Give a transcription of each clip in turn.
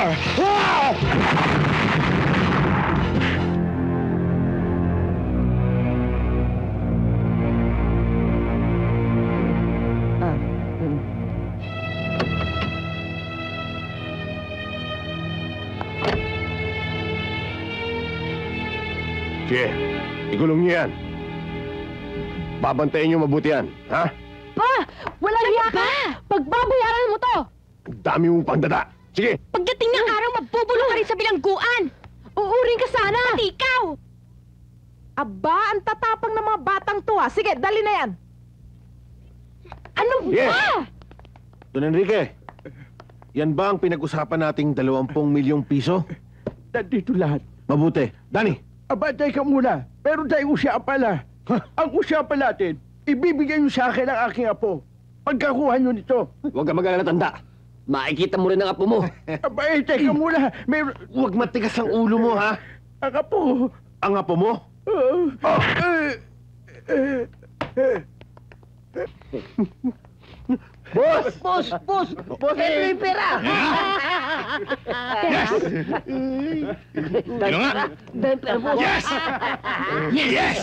Sige, igulong niyo yan. Babantayin niyo mabuti yan, ha? Pa! Walang hiya ka! Pagbabayaran mo to! Ang dami mong pangdada. Sige! Pagdating ng araw, magbubulong ka rin sa bilangguan! Uuring ka sana! Pati ikaw! Aba, ang tatapang ng mga batang to, ha? Sige, dali na yan! Ano ba? Don Enrique, yan ba ang pinag-usapan nating 20 milyong piso? Nandito lahat. Mabuti. Danny! Aba, teka muna. Pero tayo usapan na. Ang usapan natin, ibibigay niyo sa akin ang aking apo. Pagkakuha niyo nito. Huwag ka mag-alala, tanda. Makikita mo rin ang apo mo. Aba, teka muna. Huwag matigas ang ulo mo, ha? Ang apo. Ang apo mo? Boss! Boss! Boss! Boss, ito yung pera! Yes! Ano nga? Dahil pera, boss! Yes! Yes!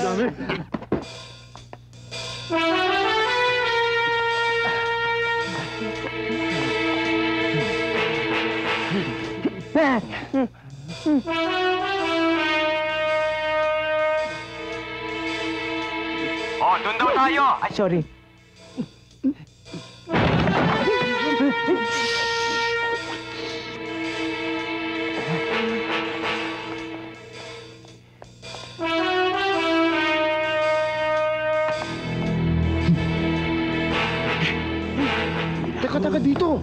Oh, doon daw tayo! Ay, sorry. Teka dito!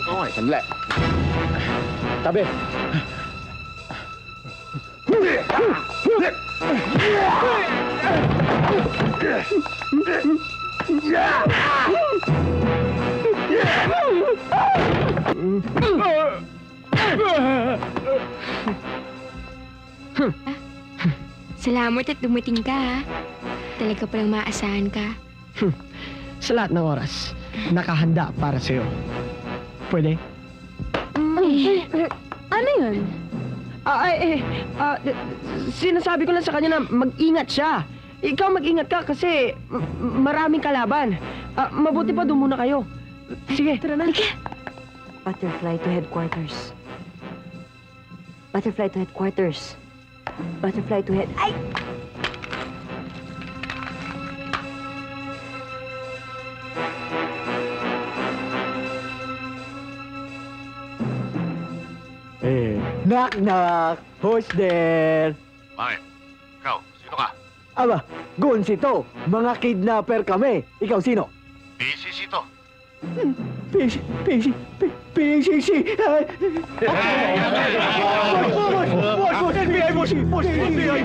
Okay, sandali. Tabi. Salamat at dumating ka, ha? Talaga palang maasahan ka. Sa lahat ng oras, nakahanda para sa'yo. Pwede? Ano yun? Sinasabi ko lang sa kanya na mag-ingat siya. Ikaw mag-ingat ka kasi maraming kalaban. Mabuti pa doon muna kayo. Sige, tara na. Butterfly to headquarters. Butterfly to headquarters. Butterfly to head... Ay! Knock, knock. Who's there? Bakit? Ikaw, sino ka? Aba, Gonzi to. Mga kidnapper kami. Ikaw sino? PCC to. PCC. Boss, NBI, boss, NBI.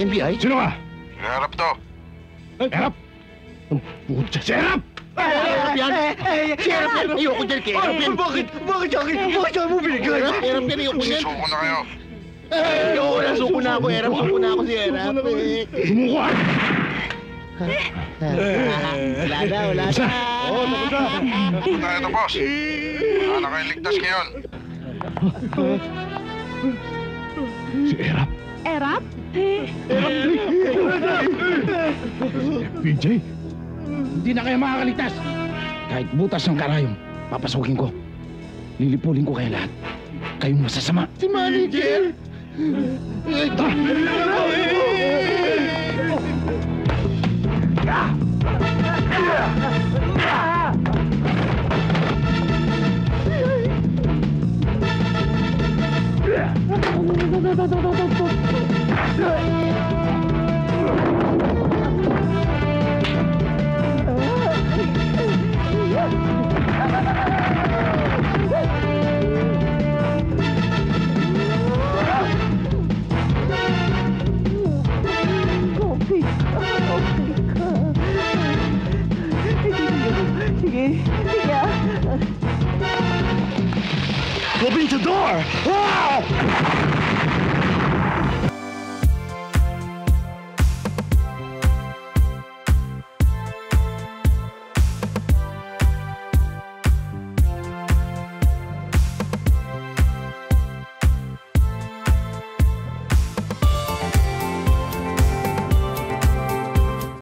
NBI? Sino ka? Harap to. Erap! Puta, si Erap! Erap yan! Si Erap yan! Ayoko dyan kay Erap yan! Bakit? Bakit sa akin? Bakit sa mo binigay? Erap yan! Ayoko yan! Suko na kayo. Ayoko na! Suko na ako, Erap! Suko na ako si Erap! Sumuko! Wala na! Wala na! Oo, tapos na. Tayo na, boss. Wala na kayong ligtas ngayon. Si Erap! Erap? PJ! Hindi na kayo makakaligtas! Kahit butas ng karayom, papasukin ko. Lilipulin ko kayo lahat. Kayong masasama. Si Manager! Open the door! Ah!